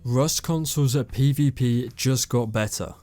Rust Console's PvP just got better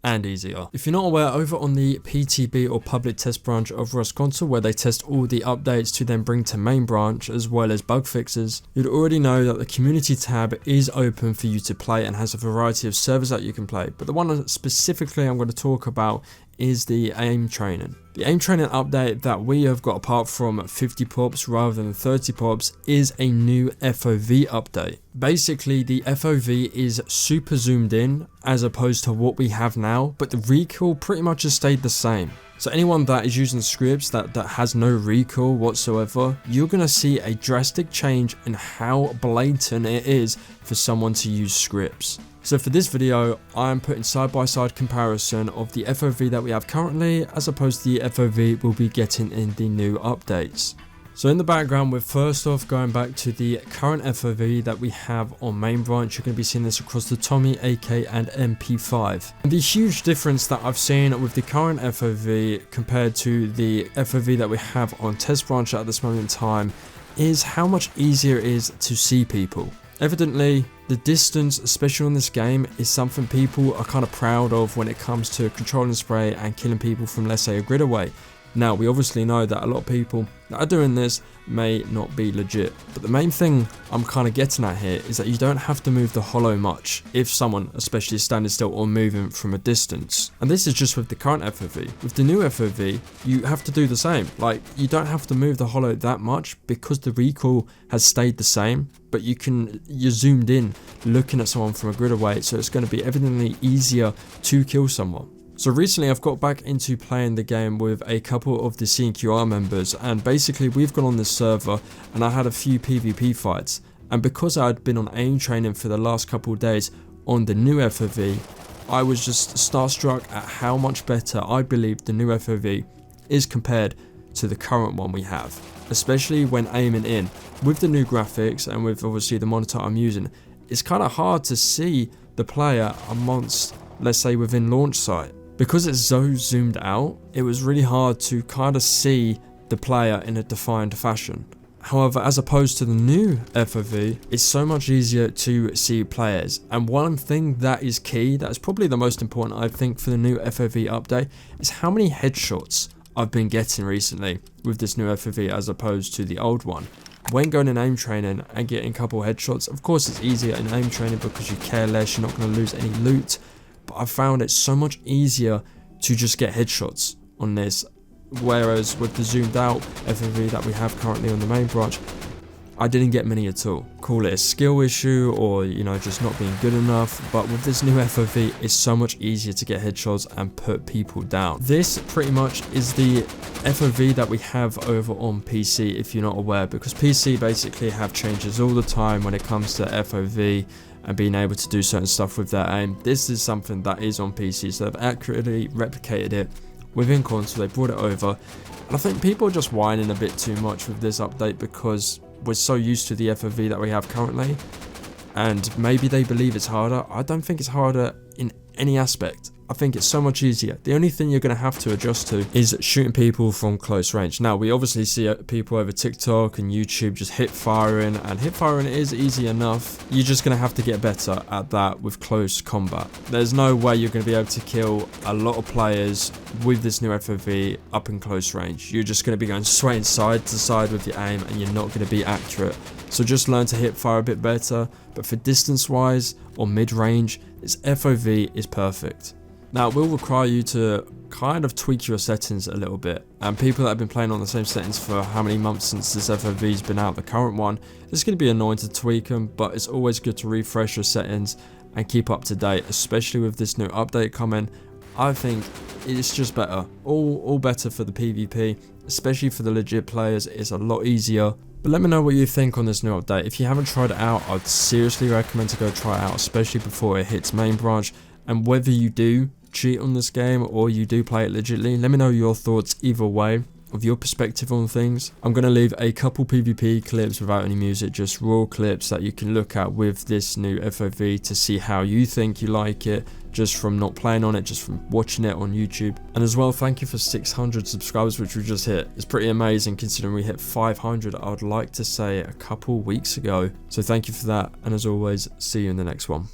and easier. If you're not aware, over on the PTB or public test branch of Rust Console, where they test all the updates to then bring to main branch as well as bug fixes, you'd already know that the community tab is open for you to play and has a variety of servers that you can play. But the one that specifically I'm going to talk about is the aim training. The aim training update that we have got, apart from 50 pops rather than 30 pops, is a new FOV update. Basically, the FOV is super zoomed in as opposed to what we have now, but the recoil pretty much has stayed the same. So anyone that is using scripts that has no recoil whatsoever, you're going to see a drastic change in how blatant it is for someone to use scripts. So for this video, I'm putting side-by-side comparison of the FOV that we have currently as opposed to the FOV we'll be getting in the new updates. So in the background, we're first off going back to the current FOV that we have on main branch. You're going to be seeing this across the Tommy, AK and MP5. And the huge difference that I've seen with the current FOV compared to the FOV that we have on test branch at this moment in time is how much easier it is to see people. Evidently, the distance, especially in this game, is something people are kind of proud of when it comes to controlling spray and killing people from, let's say, a grid away. Now, we obviously know that a lot of people that are doing this may not be legit, but the main thing I'm kind of getting at here is that you don't have to move the hollow much if someone, especially is standing still or moving from a distance. And this is just with the current FOV. With the new FOV, you have to do the same. Like, you don't have to move the hollow that much because the recoil has stayed the same, but you're zoomed in looking at someone from a grid away, so it's going to be evidently easier to kill someone. So recently I've got back into playing the game with a couple of the CNQR members, and basically we've gone on this server and I had a few PvP fights, and because I had been on aim training for the last couple of days on the new FOV, I was just starstruck at how much better I believe the new FOV is compared to the current one we have, especially when aiming in. With the new graphics and with obviously the monitor I'm using, it's kind of hard to see the player amongst, let's say, within launch sight. Because it's so zoomed out, it was really hard to kind of see the player in a defined fashion. However, as opposed to the new FOV, it's so much easier to see players. And one thing that is key, that is probably the most important I think for the new FOV update, is how many headshots I've been getting recently with this new FOV as opposed to the old one. When going in aim training and getting a couple headshots, of course it's easier in aim training because you care less, you're not going to lose any loot. But I found it so much easier to just get headshots on this, whereas with the zoomed out FOV that we have currently on the main branch, I didn't get many at all. Call it a skill issue or, you know, just not being good enough, but with this new FOV, it's so much easier to get headshots and put people down. This pretty much is the FOV that we have over on PC, if you're not aware, because PC basically have changes all the time when it comes to FOV and being able to do certain stuff with their aim. This is something that is on PC, so they've accurately replicated it within console, they brought it over, and I think people are just whining a bit too much with this update because we're so used to the FOV that we have currently, and maybe they believe it's harder. I don't think it's harder in any aspect. I think it's so much easier. The only thing you're going to have to adjust to is shooting people from close range. Now, we obviously see people over TikTok and YouTube just hip firing, and hip firing is easy enough. You're just going to have to get better at that with close combat. There's no way you're going to be able to kill a lot of players with this new FOV up in close range. You're just going to be going swaying side to side with your aim, and you're not going to be accurate. So just learn to hip fire a bit better, but for distance wise or mid range, this FOV is perfect. Now, it will require you to kind of tweak your settings a little bit, and people that have been playing on the same settings for how many months since this FOV's been out, the current one, it's going to be annoying to tweak them, but it's always good to refresh your settings and keep up to date, especially with this new update coming. I think it's just better, all better for the PvP, especially for the legit players. It's a lot easier. But let me know what you think on this new update. If you haven't tried it out, I'd seriously recommend to go try it out, especially before it hits main branch. And whether you do cheat on this game or you do play it legitly, let me know your thoughts either way. of your perspective on things. I'm going to leave a couple PvP clips without any music, just raw clips that you can look at with this new FOV to see how you think you like it, just from not playing on it, just from watching it on YouTube. And as well, thank you for 600 subscribers, which we just hit. It's pretty amazing considering we hit 500, I'd like to say, a couple weeks ago. So thank you for that, and as always, see you in the next one.